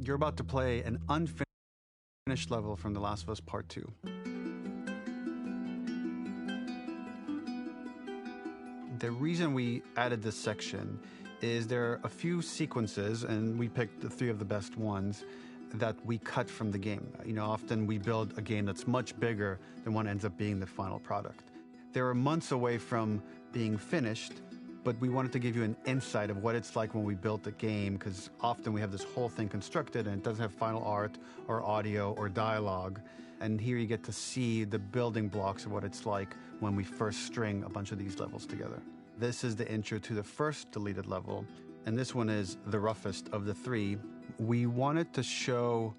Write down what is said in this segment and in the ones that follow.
You're about to play an unfinished level from The Last of Us Part 2. The reason we added this section is there are a few sequences, and we picked the 3 of the best ones, that we cut from the game. Often we build a game that's much bigger than what ends up being the final product. They were months away from being finished, but we wanted to give you an insight of what it's like when we built a game, because often we have this whole thing constructed and it doesn't have final art or audio or dialogue. And here you get to see the building blocks of what it's like when we first string a bunch of these levels together. This is the intro to the first deleted level, and this one is the roughest of the 3. We wanted to show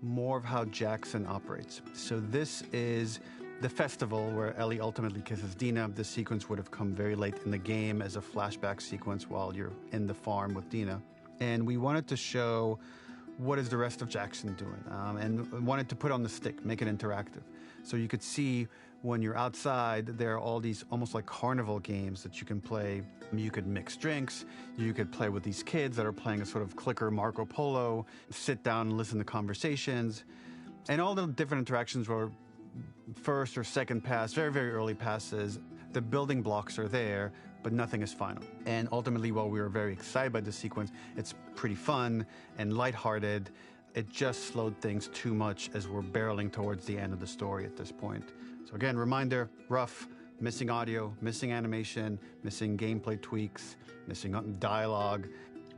more of how Jackson operates. So this is the festival where Ellie ultimately kisses Dina. This sequence would have come very late in the game as a flashback sequence while you're in the farm with Dina. And we wanted to show what is the rest of Jackson doing, and wanted to put on the stick, make it interactive. So you could see when you're outside, there are all these almost like carnival games that you can play. You could mix drinks, you could play with these kids that are playing a sort of clicker Marco Polo, sit down and listen to conversations. And all the different interactions were first or second pass, very, very early passes. The building blocks are there, but nothing is final. And ultimately, while we were very excited by this sequence, it's pretty fun and lighthearted. It just slowed things too much as we're barreling towards the end of the story at this point. So again, reminder, rough, missing audio, missing animation, missing gameplay tweaks, missing dialogue,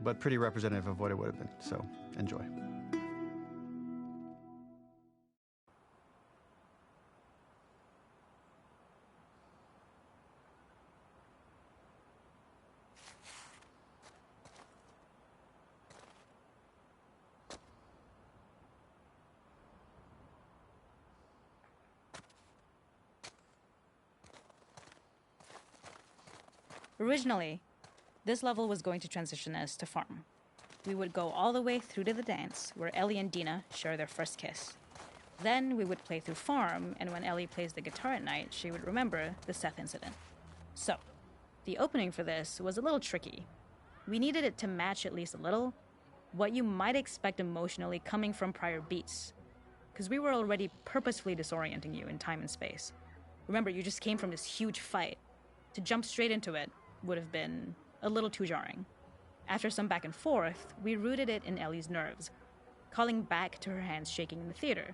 but pretty representative of what it would have been. So enjoy. Originally, this level was going to transition us to farm. We would go all the way through to the dance, where Ellie and Dina share their first kiss. Then we would play through farm, and when Ellie plays the guitar at night, she would remember the Seth incident. So, the opening for this was a little tricky. We needed it to match at least a little what you might expect emotionally coming from prior beats, because we were already purposefully disorienting you in time and space. Remember, you just came from this huge fight. To jump straight into it would have been a little too jarring. After some back and forth, we rooted it in Ellie's nerves, calling back to her hands shaking in the theater.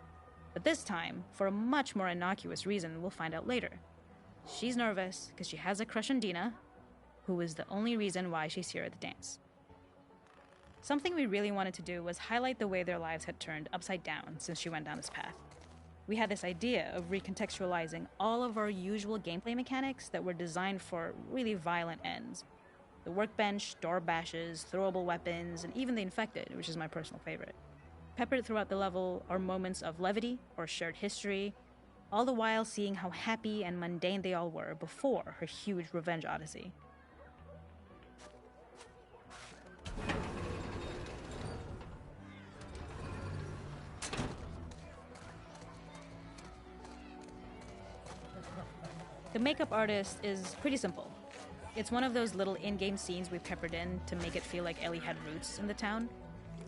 But this time, for a much more innocuous reason we'll find out later. She's nervous because she has a crush on Dina, who is the only reason why she's here at the dance. Something we really wanted to do was highlight the way their lives had turned upside down since she went down this path. We had this idea of recontextualizing all of our usual gameplay mechanics that were designed for really violent ends. The workbench, door bashes, throwable weapons, and even the infected, which is my personal favorite. Peppered throughout the level are moments of levity or shared history, all the while seeing how happy and mundane they all were before her huge revenge odyssey. The makeup artist is pretty simple. It's one of those little in-game scenes we peppered in to make it feel like Ellie had roots in the town.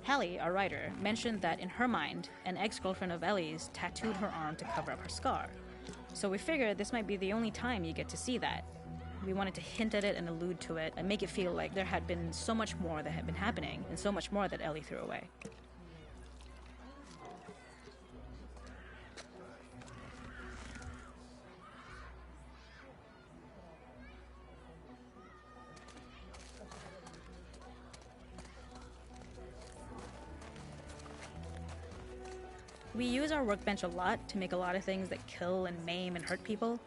Hallie, our writer, mentioned that in her mind, an ex-girlfriend of Ellie's tattooed her arm to cover up her scar. So we figured this might be the only time you get to see that. We wanted to hint at it and allude to it and make it feel like there had been so much more that had been happening and so much more that Ellie threw away. We use our workbench a lot to make a lot of things that kill and maim and hurt people.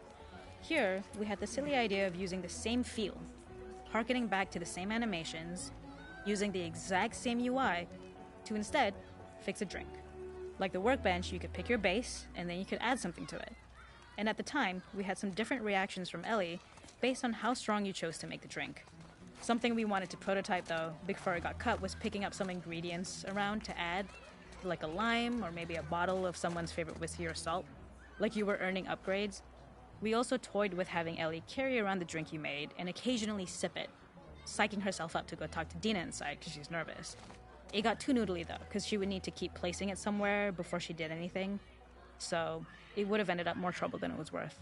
Here, we had the silly idea of using the same feel, harkening back to the same animations, using the exact same UI to instead fix a drink. Like the workbench, you could pick your base, and then you could add something to it. And at the time, we had some different reactions from Ellie based on how strong you chose to make the drink. Something we wanted to prototype, though, before it got cut, was picking up some ingredients around to add, like a lime or maybe a bottle of someone's favorite whiskey or salt, like you were earning upgrades. We also toyed with having Ellie carry around the drink you made and occasionally sip it, psyching herself up to go talk to Dina inside because she's nervous. It got too noodly though, because she would need to keep placing it somewhere before she did anything. So it would have ended up more trouble than it was worth.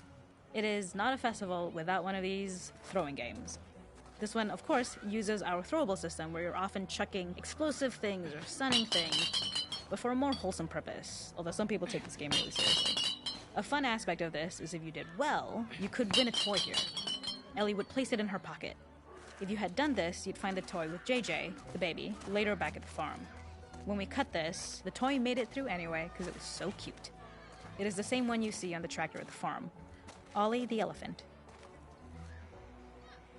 It is not a festival without one of these throwing games. This one, of course, uses our throwable system where you're often chucking explosive things or stunning things, but for a more wholesome purpose, although some people take this game really seriously. A fun aspect of this is if you did well, you could win a toy here. Ellie would place it in her pocket. If you had done this, you'd find the toy with JJ, the baby, later back at the farm. When we cut this, the toy made it through anyway because it was so cute. It is the same one you see on the tractor at the farm. Ollie the elephant.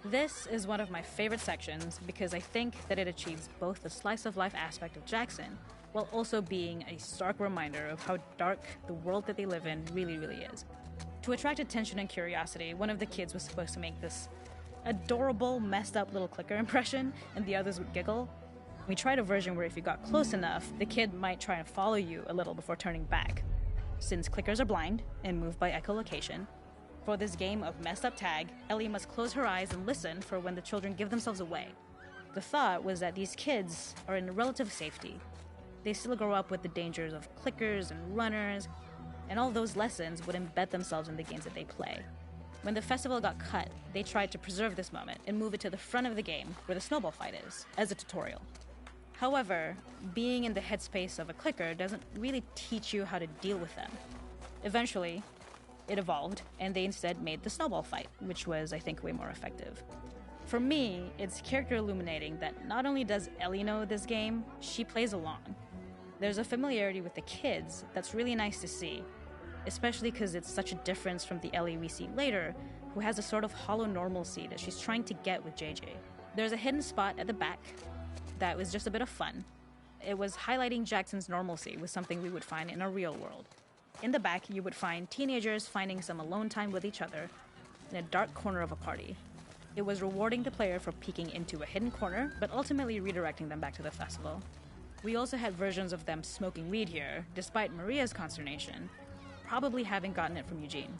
This is one of my favorite sections because I think that it achieves both the slice-of-life aspect of Jackson while also being a stark reminder of how dark the world that they live in really, really is. To attract attention and curiosity, one of the kids was supposed to make this adorable, messed up little clicker impression, and the others would giggle. We tried a version where if you got close enough, the kid might try and follow you a little before turning back. Since clickers are blind and move by echolocation, for this game of messed up tag, Ellie must close her eyes and listen for when the children give themselves away. The thought was that these kids are in relative safety. They still grow up with the dangers of clickers and runners, and all those lessons would embed themselves in the games that they play. When the festival got cut, they tried to preserve this moment and move it to the front of the game where the snowball fight is, as a tutorial. However, being in the headspace of a clicker doesn't really teach you how to deal with them. Eventually, it evolved, and they instead made the snowball fight, which was, I think, way more effective. For me, it's character illuminating that not only does Ellie know this game, she plays along. There's a familiarity with the kids that's really nice to see, especially because it's such a difference from the Ellie we see later, who has a sort of hollow normalcy that she's trying to get with JJ. There's a hidden spot at the back that was just a bit of fun. It was highlighting Jackson's normalcy with something we would find in a real world. In the back, you would find teenagers finding some alone time with each other in a dark corner of a party. It was rewarding the player for peeking into a hidden corner, but ultimately redirecting them back to the festival. We also had versions of them smoking weed here, despite Maria's consternation, probably having gotten it from Eugene.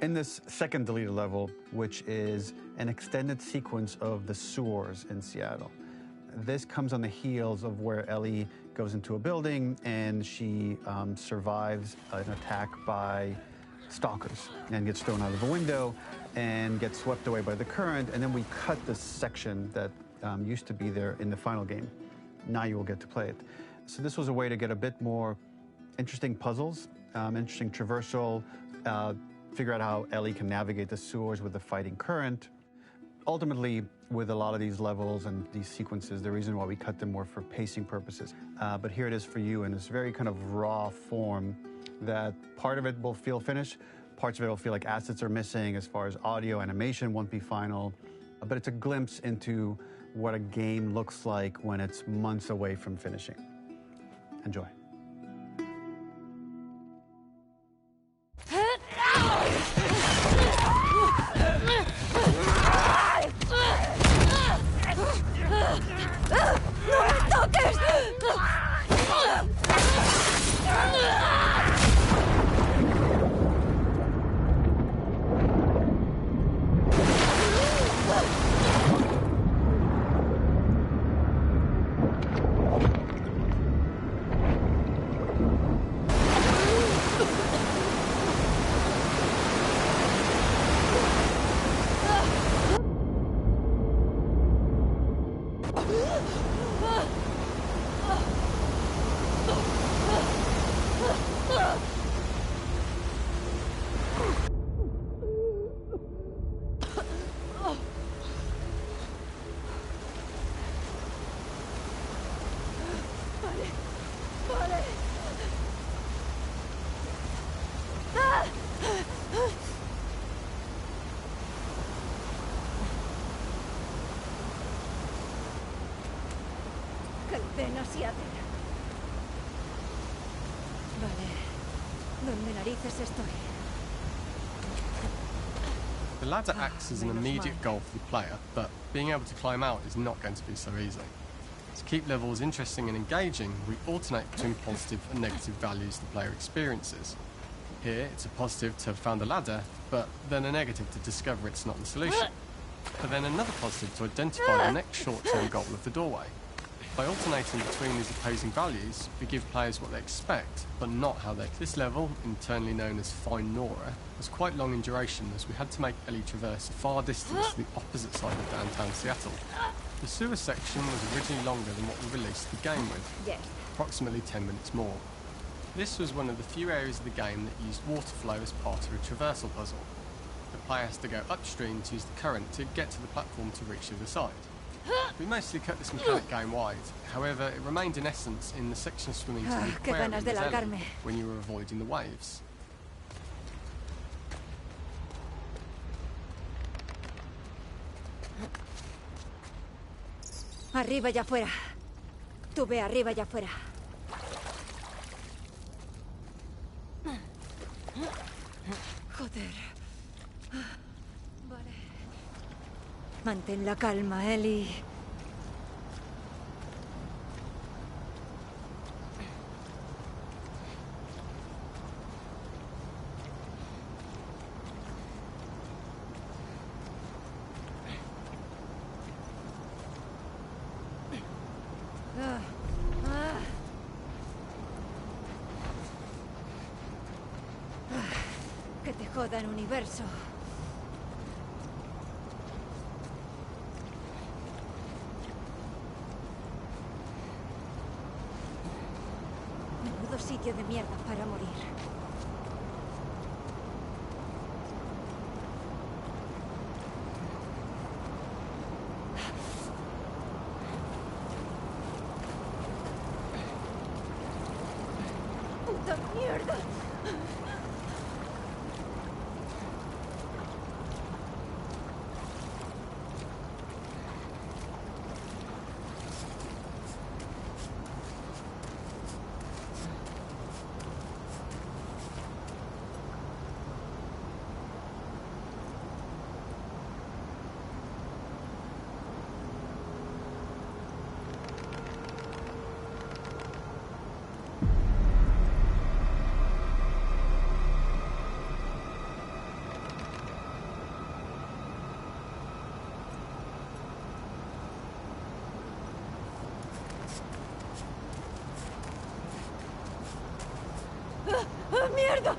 In this second deleted level, which is an extended sequence of the sewers in Seattle, this comes on the heels of where Ellie goes into a building and she survives an attack by stalkers and gets thrown out of a window and gets swept away by the current. And then we cut this section that used to be there in the final game. Now you will get to play it. So this was a way to get a bit more interesting puzzles, interesting traversal, figure out how Ellie can navigate the sewers with the fighting current. Ultimately, with a lot of these levels and these sequences, the reason why we cut them were for pacing purposes. But here it is for you in this very kind of raw form that part of it will feel finished, parts of it will feel like assets are missing as far as audio, animation won't be final. But it's a glimpse into what a game looks like when it's months away from finishing. Enjoy. menos y hacer. Vale. ¿Dónde narices estoy? The ladder acts as an immediate goal for the player, but being able to climb out is not going to be so easy. To keep levels interesting and engaging, we alternate between positive and negative values the player experiences. Here, it's a positive to have found a ladder, but then a negative to discover it's not the solution. But then another positive to identify the next short-term goal of the doorway. By alternating between these opposing values, we give players what they expect, but not how they... This level, internally known as Find Nora, was quite long in duration as we had to make Ellie traverse a far distance to the opposite side of downtown Seattle. The sewer section was originally longer than what we released the game with, approximately 10 minutes more. This was one of the few areas of the game that used water flow as part of a traversal puzzle. The player has to go upstream to use the current to get to the platform to reach the other side. We mostly cut this mechanic game wide, however it remained in essence in the section swimming to the aquarium as Ellie, when you were avoiding the waves. Arriba y afuera. Tú ve arriba y afuera. Joder. Vale. Mantén la calma, Ellie. Que te jodan, universo. Menudo sitio de mierda para morir. ¡Puta mierda! ¡Ah, mierda!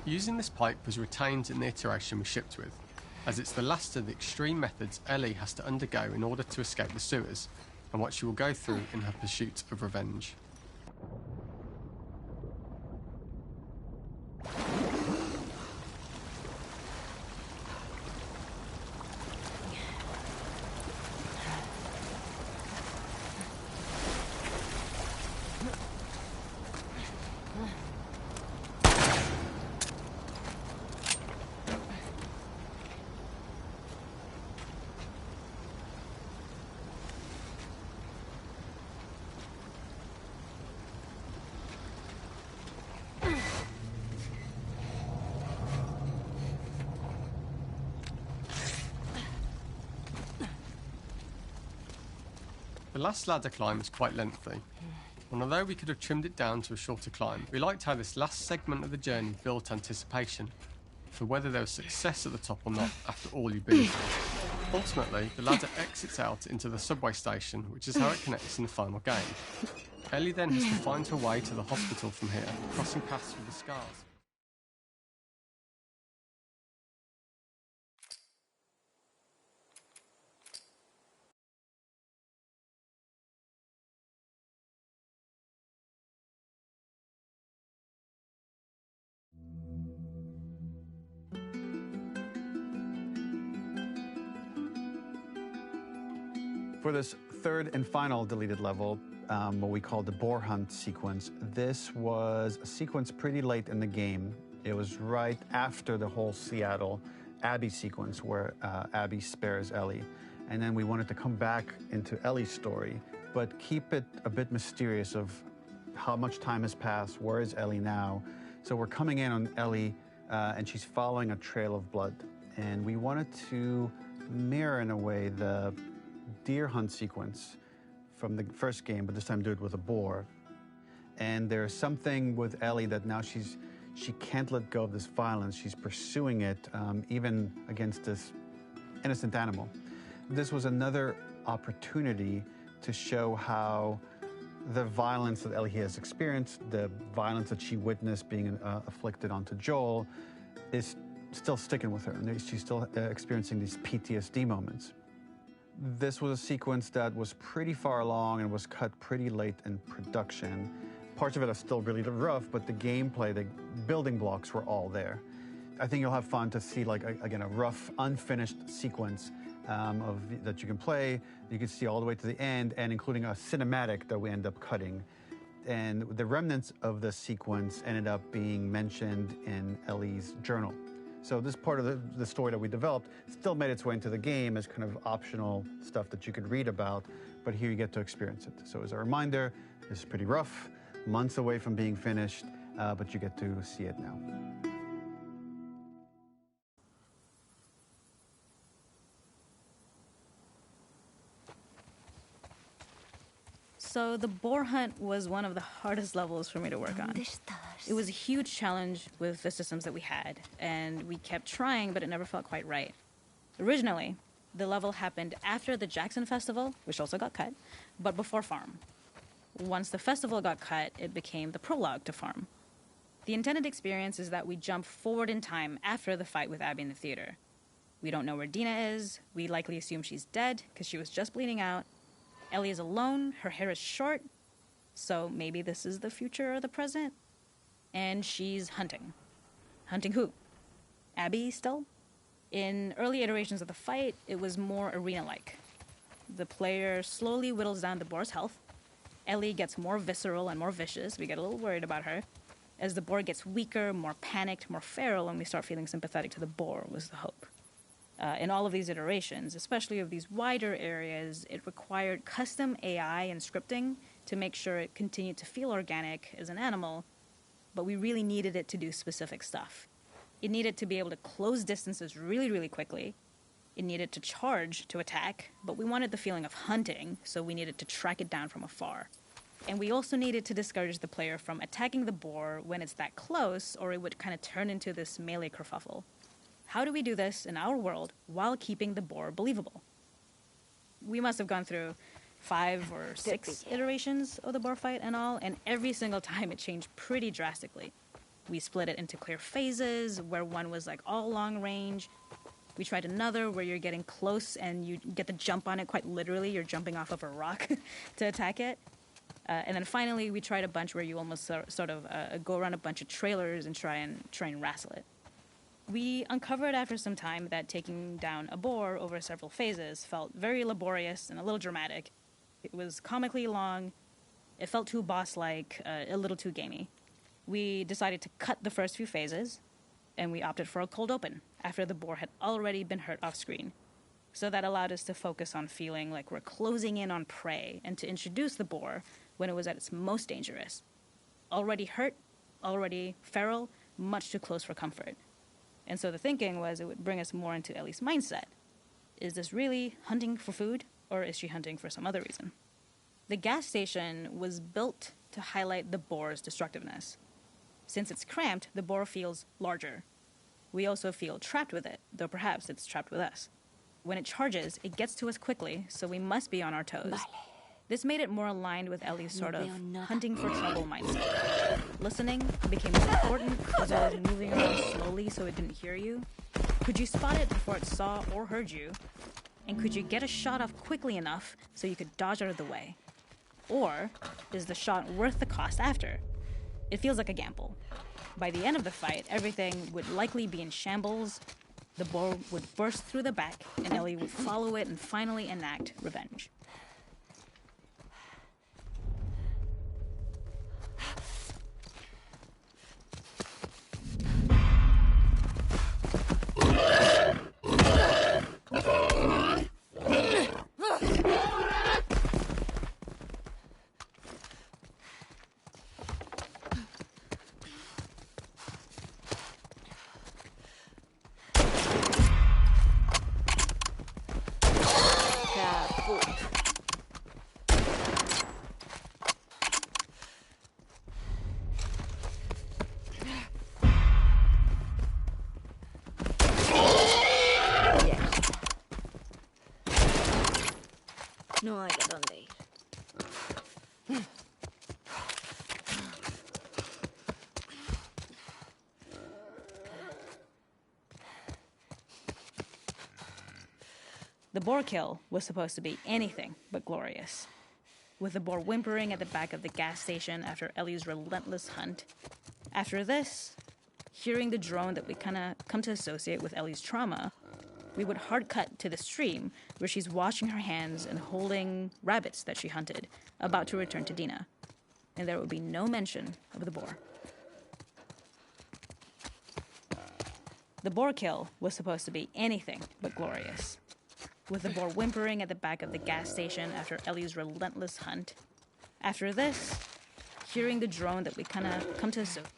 Using this pipe was retained in the iteration we shipped with, as it's the last of the extreme methods Ellie has to undergo in order to escape the sewers, and what she will go through in her pursuit of revenge. The last ladder climb is quite lengthy, and although we could have trimmed it down to a shorter climb, we liked how this last segment of the journey built anticipation for whether there was success at the top or not after all you've been through. Ultimately, the ladder exits out into the subway station, which is how it connects in the final game. Ellie then has to find her way to the hospital from here, crossing paths with the scars. For this third and final deleted level, what we call the boar hunt sequence, this was a sequence pretty late in the game. It was right after the whole Seattle Abby sequence where Abby spares Ellie. And then we wanted to come back into Ellie's story, but keep it a bit mysterious of how much time has passed, where is Ellie now? So we're coming in on Ellie, and she's following a trail of blood. And we wanted to mirror, in a way, the deer hunt sequence from the first game, but this time do it with a boar. And there's something with Ellie that now she can't let go of this violence. She's pursuing it, even against this innocent animal. This was another opportunity to show how the violence that Ellie has experienced, the violence that she witnessed being afflicted onto Joel, is still sticking with her, and she's still experiencing these PTSD moments. This was a sequence that was pretty far along and was cut pretty late in production. Parts of it are still really rough, but the gameplay, the building blocks were all there. I think you'll have fun to see, like, again, a rough, unfinished sequence that you can play. You can see all the way to the end, and including a cinematic that we end up cutting. And the remnants of the sequence ended up being mentioned in Ellie's journal. So this part of the story that we developed still made its way into the game as kind of optional stuff that you could read about, but here you get to experience it. So as a reminder, this is pretty rough, months away from being finished, but you get to see it now. So the boar hunt was one of the hardest levels for me to work on. It was a huge challenge with the systems that we had, and we kept trying, but it never felt quite right. Originally, the level happened after the Jackson Festival, which also got cut, but before Farm. Once the festival got cut, it became the prologue to Farm. The intended experience is that we jump forward in time after the fight with Abby in the theater. We don't know where Dina is. We likely assume she's dead because she was just bleeding out. Ellie is alone, her hair is short, so maybe this is the future or the present. And she's hunting. Hunting who? Abby still? In early iterations of the fight, it was more arena-like. The player slowly whittles down the boar's health. Ellie gets more visceral and more vicious. We get a little worried about her. As the boar gets weaker, more panicked, more feral, and we start feeling sympathetic to the boar was the hope. In all of these iterations, especially of these wider areas, it required custom AI and scripting to make sure it continued to feel organic as an animal, but we really needed it to do specific stuff. It needed to be able to close distances really, really quickly. It needed to charge to attack, but we wanted the feeling of hunting, so we needed to track it down from afar. And we also needed to discourage the player from attacking the boar when it's that close, or it would kind of turn into this melee kerfuffle. How do we do this in our world while keeping the boar believable? We must have gone through 5 or 6 iterations of the boar fight and all, and every single time it changed pretty drastically. We split it into clear phases, where one was like all long range. We tried another where you're getting close and you get the jump on it quite literally. You're jumping off of a rock to attack it. And then finally, we tried a bunch where you almost sort of go around a bunch of trailers and try and wrestle it. We uncovered after some time that taking down a boar over several phases felt very laborious and a little dramatic. It was comically long, it felt too boss-like, a little too gamey. We decided to cut the first few phases, and we opted for a cold open after the boar had already been hurt off-screen. So that allowed us to focus on feeling like we're closing in on prey and to introduce the boar when it was at its most dangerous. Already hurt, already feral, much too close for comfort. And so the thinking was it would bring us more into Ellie's mindset. Is this really hunting for food, or is she hunting for some other reason? The gas station was built to highlight the boar's destructiveness. Since it's cramped, the boar feels larger. We also feel trapped with it, though perhaps it's trapped with us. When it charges, it gets to us quickly, so we must be on our toes. This made it more aligned with Ellie's sort of hunting for trouble mindset. Listening became more important, as well as moving around slowly so it didn't hear you. Could you spot it before it saw or heard you? And could you get a shot off quickly enough so you could dodge out of the way? Or is the shot worth the cost after? It feels like a gamble. By the end of the fight, everything would likely be in shambles. The boar would burst through the back, and Ellie would follow it and finally enact revenge. No hay de dónde ir. The boar kill was supposed to be anything but glorious. With the boar whimpering at the back of the gas station after Ellie's relentless hunt. After this, hearing the drone that we kind of come to associate with Ellie's trauma, we would hard cut to the stream where she's washing her hands and holding rabbits that she hunted, about to return to Dina. And there would be no mention of the boar. The boar kill was supposed to be anything but glorious. With the boar whimpering at the back of the gas station after Ellie's relentless hunt. After this, hearing the drone that we kind of come to associate.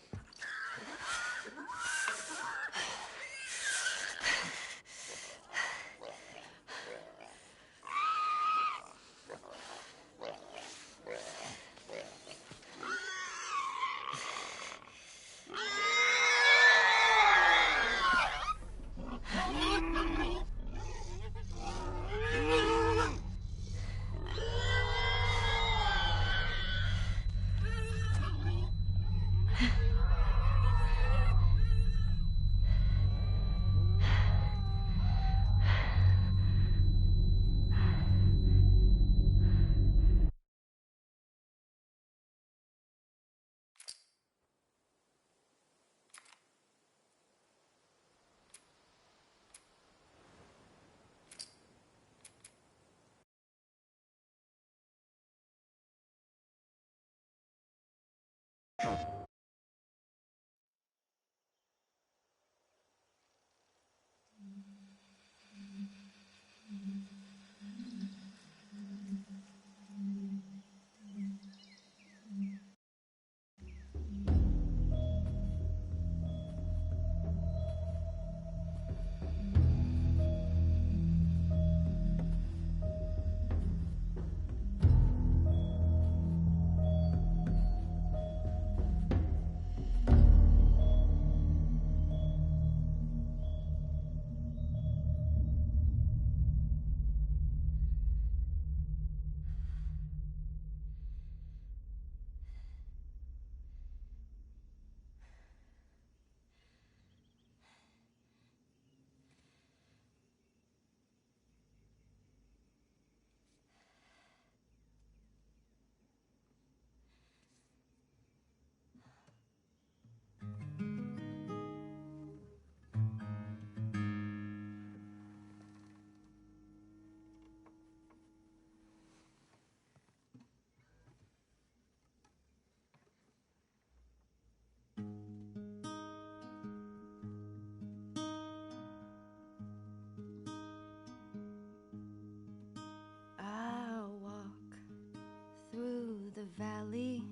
Valley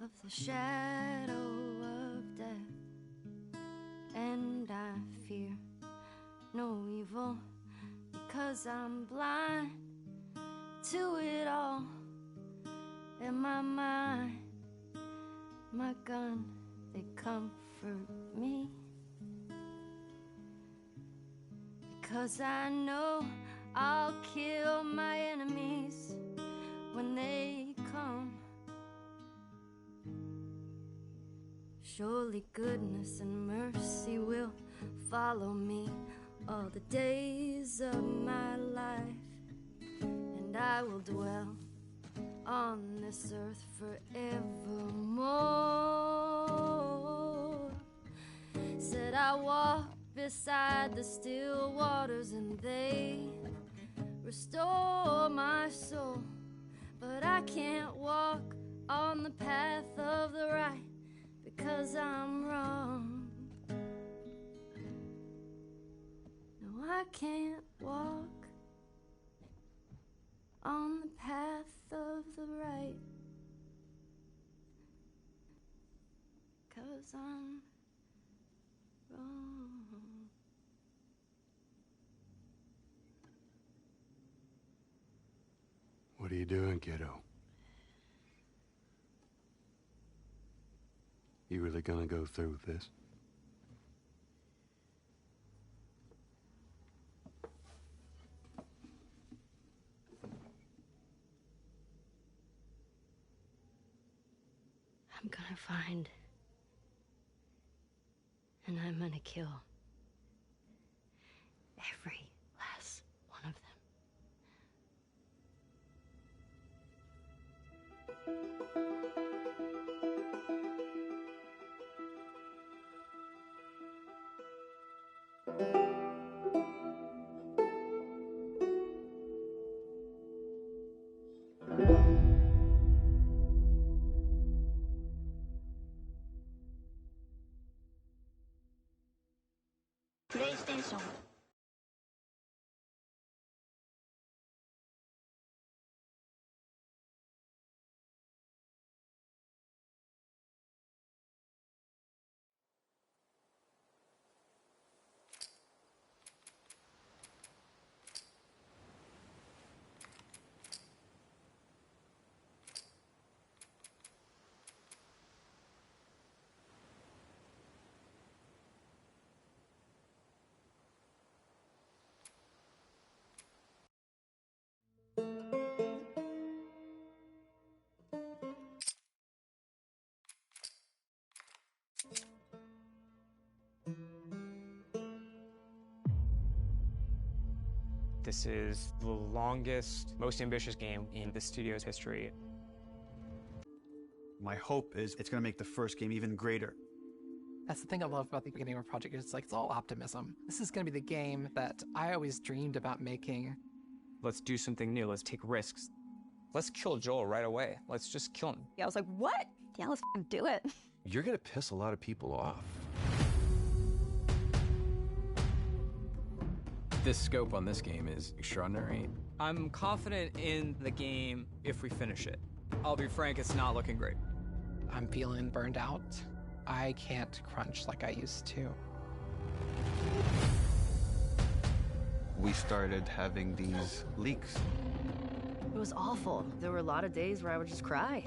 of the shadow of death, and I fear no evil because I'm blind to it all. In my mind, my gun, they comfort me, because I know I'll kill my enemies when they come. Surely goodness and mercy will follow me all the days of my life, and I will dwell on this earth forevermore. Said I walk beside the still waters, and they restore my soul. But I can't walk on the path of the right because I'm wrong. No, I can't walk on the path of the right 'cause I'm wrong. What are you doing, kiddo? You really gonna go through with this? I'm gonna find, and I'm gonna kill every last one of them. PlayStation. This is the longest, most ambitious game in the studio's history. My hope is it's going to make the first game even greater. That's the thing I love about the beginning of a project. It's like, it's all optimism. This is going to be the game that I always dreamed about making. Let's do something new. Let's take risks. Let's kill Joel right away. Let's just kill him. Yeah, I was like, what? Yeah, let's do it. You're gonna piss a lot of people off. The scope on this game is extraordinary. I'm confident in the game if we finish it. I'll be frank, it's not looking great. I'm feeling burned out. I can't crunch like I used to. We started having these leaks. It was awful. There were a lot of days where I would just cry.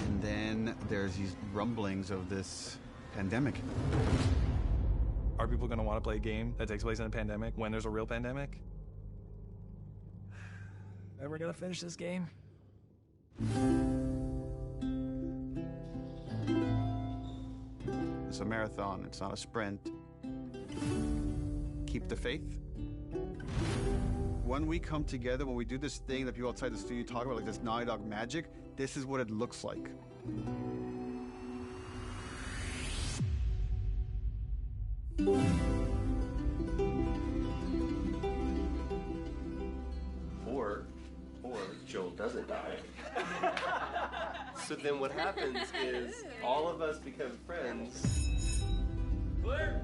And then there's these rumblings of this pandemic. Are people going to want to play a game that takes place in a pandemic when there's a real pandemic? Ever going to finish this game? It's a marathon, it's not a sprint. Keep the faith. When we come together, when we do this thing that people outside the studio talk about, like this Naughty Dog magic, this is what it looks like. Or Joel doesn't die. So then what happens is all of us become friends. Clear.